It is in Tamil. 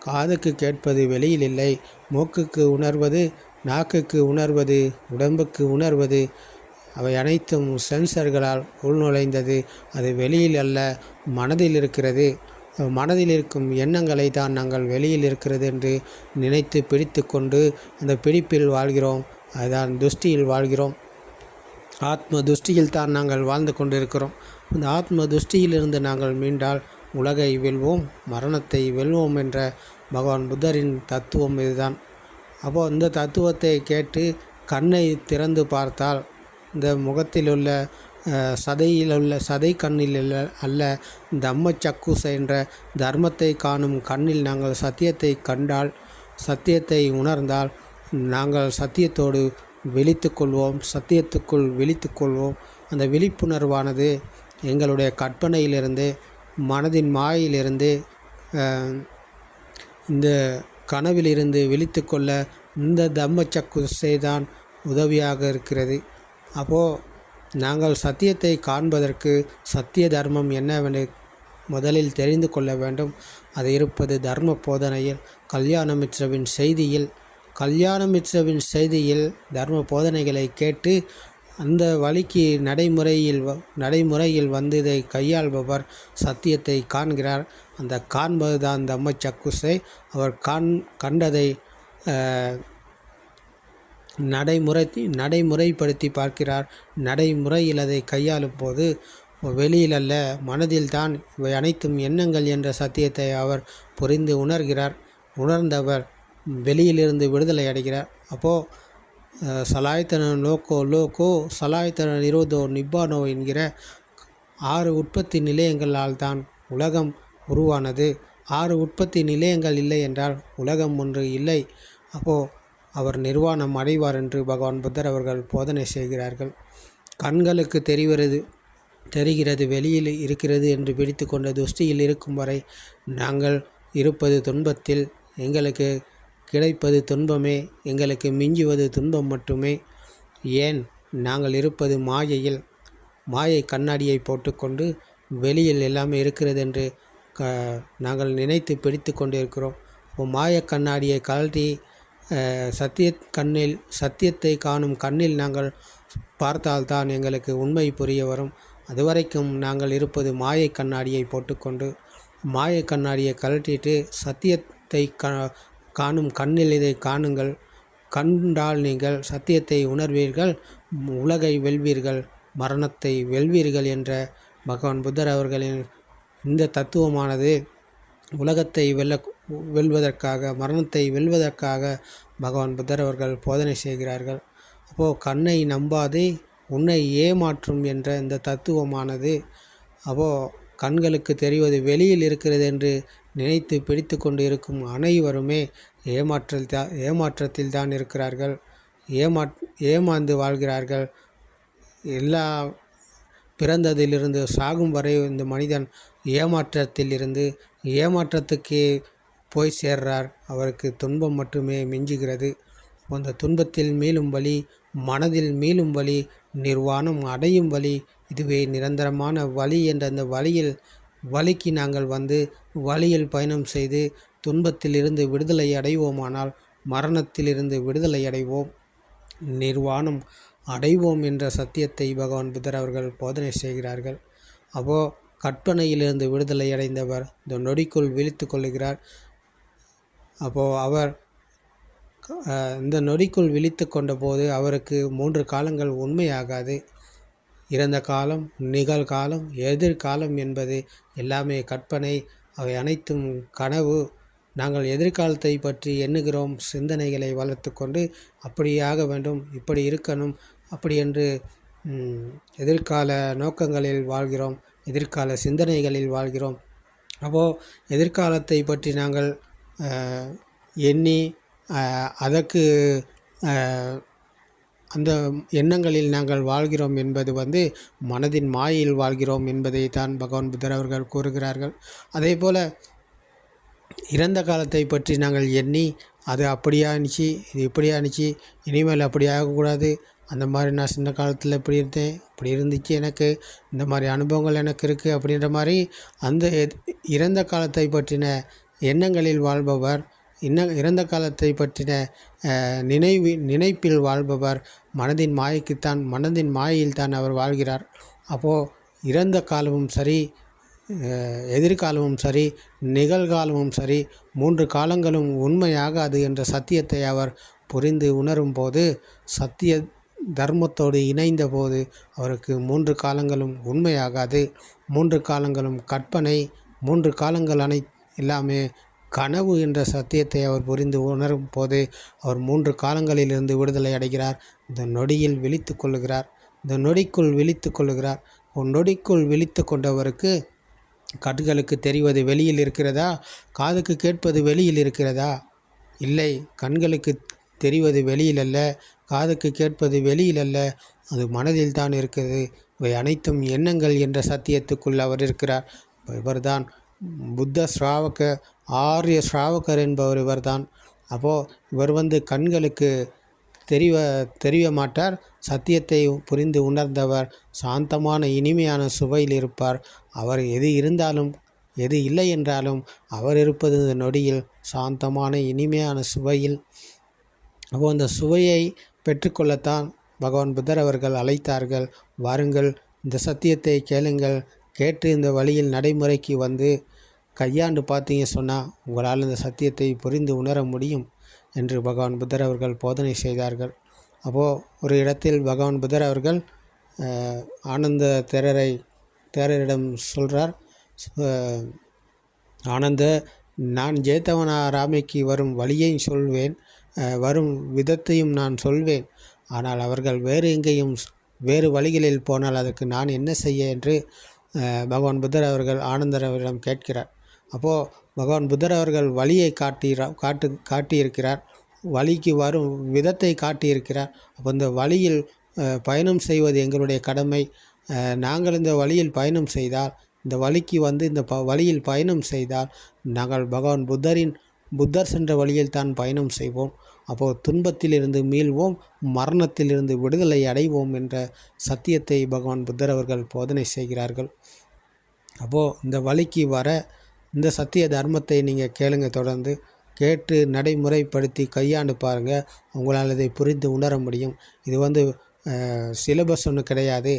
காதுக்கு கேட்பது வெளியில் இல்லை, மூக்குக்கு உணர்வது, நாக்குக்கு உணர்வது, உடம்புக்கு உணர்வது, அவை அனைத்தும் சென்சர்களால் உள்நுழைந்தது. அது வெளியில் அல்ல, மனதில் இருக்கிறது. மனதில் இருக்கும் எண்ணங்களை தான் நாங்கள் வெளியில் இருக்கிறது என்று நினைத்து பிடித்து கொண்டு அந்த பிடிப்பில் வாழ்கிறோம். அதுதான் துஷ்டியில் வாழ்கிறோம். ஆத்ம துஷ்டியில் தான் நாங்கள் வாழ்ந்து கொண்டிருக்கிறோம். இந்த ஆத்ம துஷ்டியிலிருந்து நாங்கள் மீண்டால் உலகை வெல்வோம், மரணத்தை வெல்வோம் என்ற பகவான் புத்தரின் தத்துவம் இதுதான். அப்போது இந்த தத்துவத்தை கேட்டு கண்ணை திறந்து பார்த்தால் இந்த முகத்தில் உள்ள சதையில் உள்ள சதை கண்ணில் அல்ல, தம்ம சக்குச என்ற தர்மத்தை காணும் கண்ணில் நாங்கள் சத்தியத்தை கண்டால், சத்தியத்தை உணர்ந்தால் நாங்கள் சத்தியத்தோடு விழித்து கொள்வோம், சத்தியத்துக்குள் விழித்து கொள்வோம். அந்த விழிப்புணர்வானது எங்களுடைய கற்பனையிலிருந்து, மனதின் மாயிலிருந்து, இந்த கனவிலிருந்து விழித்து கொள்ள இந்த தம்ம சக்குசை தான் உதவியாக இருக்கிறது. அப்போது நாங்கள் சத்தியத்தை காண்பதற்கு சத்திய தர்மம் என்னவென்று முதலில் தெரிந்து கொள்ள வேண்டும். அது இருப்பது தர்ம போதனையில், கல்யாணமித்ரவின் செய்தியில். கல்யாணமித்ரவின் செய்தியில் தர்ம போதனைகளை கேட்டு அந்த வழிக்கு நடைமுறையில் வந்து இதை கையாள்பவர் சத்தியத்தை காண்கிறார். அந்த காண்பது தான் தம்ம சக்குசை. அவர் கண்டதை நடைமுறைப்படுத்தி பார்க்கிறார். நடைமுறையில் அதை கையாளும் போது வெளியில் அல்ல, மனதில் தான் இவை அனைத்தும் எண்ணங்கள் என்ற சத்தியத்தை அவர் புரிந்து உணர்கிறார். உணர்ந்தவர் வெளியிலிருந்து விடுதலை அடைகிறார். அப்போது சலாயத்தன லோகோ சலாயத்தன நிரோதோ நிப்பானோ என்கிற 6 உற்பத்தி நிலையங்களால் தான் உலகம் உருவானது. 6 உற்பத்தி நிலையங்கள் இல்லை என்றால் உலகம் ஒன்று இல்லை. அப்போது அவர் நிர்வாணம் அடைவார் என்று பகவான் புத்தர் அவர்கள் போதனை செய்கிறார்கள். கண்களுக்கு தெரிகிறது வெளியில் இருக்கிறது என்று பிடித்து கொண்ட துஷ்டியில் இருக்கும் வரை நாங்கள் இருப்பது துன்பத்தில். எங்களுக்கு கிடைப்பது துன்பமே, எங்களுக்கு மிஞ்சுவது துன்பம் மட்டுமே. ஏன்? நாங்கள் இருப்பது மாயையில். மாயை கண்ணாடியை போட்டுக்கொண்டு வெளியில் எல்லாமே இருக்கிறது என்று நாங்கள் நினைத்து பிடித்து கொண்டு இருக்கிறோம். மாய கண்ணாடியை கழட்டி சத்தியத்தை காணும் கண்ணில் நாங்கள் பார்த்தால்தான் எங்களுக்கு உண்மை புரிய வரும். அதுவரைக்கும் நாங்கள் இருப்பது மாயை கண்ணாடியை போட்டுக்கொண்டு. மாயை கண்ணாடியை கழட்டிட்டு சத்தியத்தை காணும் கண்ணில் இதை காணுங்கள். கண்டால் நீங்கள் சத்தியத்தை உணர்வீர்கள், உலகை வெல்வீர்கள், மரணத்தை வெல்வீர்கள் என்ற பகவான் புத்தர் அவர்களின் இந்த தத்துவமானது உலகத்தை வெல்வதற்காக, மரணத்தை வெல்வதற்காக பகவான் புத்தர் அவர்கள் போதனை செய்கிறார்கள். அப்போது கண்ணை நம்பாதே, உன்னை ஏமாற்றும் என்ற இந்த தத்துவமானது கண்களுக்கு தெரிவது வெளியில் இருக்கிறது என்று நினைத்து பிடித்து கொண்டு இருக்கும் அனைவருமே ஏமாற்றத்தில் தான் இருக்கிறார்கள். ஏமாந்து வாழ்கிறார்கள். எல்லா பிறந்ததிலிருந்து சாகும் வரை இந்த மனிதன் ஏமாற்றத்தில் இருந்து ஏமாற்றத்துக்கே போய் சேர்றார். அவருக்கு துன்பம் மட்டுமே மிஞ்சுகிறது. அந்த துன்பத்தில் மீளும் வழி, மனதில் மீளும் வழி, நிர்வாணம் அடையும் வழி, இதுவே நிரந்தரமான வழி என்ற அந்த வழிக்கு நாங்கள் வந்து வழியில் பயணம் செய்து துன்பத்திலிருந்து விடுதலை அடைவோமானால் மரணத்திலிருந்து விடுதலை அடைவோம், நிர்வாணம் அடைவோம் என்ற சத்தியத்தை பகவான் புத்தர் அவர்கள் போதனை செய்கிறார்கள். கற்பனையிலிருந்து விடுதலை அடைந்தவர் இந்த நொடிக்குள் விழித்து கொள்கிறார். அவர் இந்த நொடிக்குள் விழித்து கொண்ட போது அவருக்கு 3 காலங்கள் உண்மையாகாது. இறந்த காலம், நிகழ்காலம், எதிர்காலம் என்பது எல்லாமே கற்பனை. அவை அனைத்தும் கனவு. நாங்கள் எதிர்காலத்தை பற்றி எண்ணுகிறோம். சிந்தனைகளை வளர்த்து கொண்டு அப்படியாக வேண்டும், இப்படி இருக்கணும், அப்படி என்று எதிர்கால நோக்கங்களில் வாழ்கிறோம், எதிர்கால சிந்தனைகளில் வாழ்கிறோம். எதிர்காலத்தை பற்றி நாங்கள் எண்ணி அதற்கு அந்த எண்ணங்களில் நாங்கள் வாழ்கிறோம் என்பது மனதின் மாயில் வாழ்கிறோம் என்பதை தான் பகவான் புத்தர் அவர்கள் கூறுகிறார்கள். அதே போல் இறந்த காலத்தை பற்றி நாங்கள் எண்ணி அது அப்படியா இருந்துச்சு, இது இப்படியா இருந்துச்சு, இனிமேல் அப்படி ஆகக்கூடாது, அந்த மாதிரி நான் சின்ன காலத்தில் இப்படி இருந்தேன், இப்படி இருந்துச்சு, எனக்கு இந்த மாதிரி அனுபவங்கள் எனக்கு இருக்குது அப்படின்ற மாதிரி அந்த இறந்த காலத்தை பற்றின எண்ணங்களில் வாழ்பவர், இறந்த காலத்தை பற்றின நினைப்பில் வாழ்பவர். மனதின் மாயையில்தான் அவர் வாழ்கிறார். அப்போது இறந்த காலமும் சரி, எதிர்காலமும் சரி, நிகழ்காலமும் சரி, 3 காலங்களும் உண்மையாகாது என்ற சத்தியத்தை அவர் புரிந்து உணரும் போது, சத்திய தர்மத்தோடு இணைந்த போது அவருக்கு 3 காலங்களும் உண்மையாகாது. 3 காலங்களும் கற்பனை, 3 காலங்கள் எல்லாமே கனவு என்ற சத்தியத்தை அவர் புரிந்து உணரும் போது அவர் 3 காலங்களிலிருந்து விடுதலை அடைகிறார். இந்த நொடியில் விழித்து கொள்ளுகிறார். இந்த நொடிக்குள் விழித்து கொள்ளுகிறார். நொடிக்குள் விழித்து கொண்டவருக்கு கண்களுக்கு தெரிவது வெளியில் இருக்கிறதா? காதுக்கு கேட்பது வெளியில் இருக்கிறதா? இல்லை. கண்களுக்கு தெரிவது வெளியில் அல்ல, காதுக்கு கேட்பது வெளியில் அல்ல, அது மனதில் தான் இருக்கிறது. இவை அனைத்தும் எண்ணங்கள் என்ற சத்தியத்துக்குள் அவர் இருக்கிறார். இவர்தான் புத்த ஸ்ராவக, ஆரிய ஸ்ராவகர் என்பவர் இவர்தான். அப்போது இவர் கண்களுக்கு தெரிய மாட்டார். சத்தியத்தை புரிந்து உணர்ந்தவர் சாந்தமான இனிமையான சுவையில் இருப்பார். அவர் எது இருந்தாலும் எது இல்லை என்றாலும் அவர் இருப்பது இந்த நொடியில் சாந்தமான இனிமையான சுவையில். அப்போது அந்த சுவையை பெற்றுக்கொள்ளத்தான் பகவான் புத்தர் அவர்கள் அழைத்தார்கள். வாருங்கள், இந்த சத்தியத்தை கேளுங்கள். கேட்டு இந்த வழியில் நடைமுறைக்கு வந்து கையாண்டு பார்த்தீங்க சொன்னால் உங்களால் இந்த சத்தியத்தை புரிந்து உணர முடியும் என்று பகவான் புத்தர் அவர்கள் போதனை செய்தார்கள். அப்போது ஒரு இடத்தில் பகவான் புத்தர் அவர்கள் ஆனந்த தேரரிடம் சொல்கிறார், ஆனந்த, நான் ஜேதவனாராமைக்கு வரும் வழியை சொல்வேன், வரும் விதத்தையும் நான் சொல்வேன். ஆனால் அவர்கள் வேறு வழிகளில் போனால் அதுக்கு நான் என்ன செய்ய என்று பகவான் புத்தர் அவர்கள் ஆனந்தர் அவரிடம் கேட்கிறார். அப்போது பகவான் புத்தர் அவர்கள் வழியை காட்டியிருக்கிறார், வழிக்கு வரும் விதத்தை காட்டியிருக்கிறார். அப்போ இந்த வழியில் பயணம் செய்வது எங்களுடைய கடமை. நாங்கள் இந்த வழியில் பயணம் செய்தால், இந்த வழிக்கு இந்த வழியில் பயணம் செய்தால் நாங்கள் பகவான் புத்தர் சென்ற வழியில் தான் பயணம் செய்வோம். அப்போது துன்பத்திலிருந்து மீள்வோம், மரணத்திலிருந்து விடுதலை அடைவோம் என்ற சத்தியத்தை பகவான் புத்தர் அவர்கள் போதனை செய்கிறார்கள். அப்போது இந்த வழிக்கு வர இந்த சத்திய தர்மத்தை நீங்கள் கேளுங்க. தொடர்ந்து கேட்டு நடைமுறைப்படுத்தி கையாண்டு பாருங்கள். உங்களால் இதை புரிந்து உணர முடியும். இது சிலபஸ் ஒன்று கிடையாது.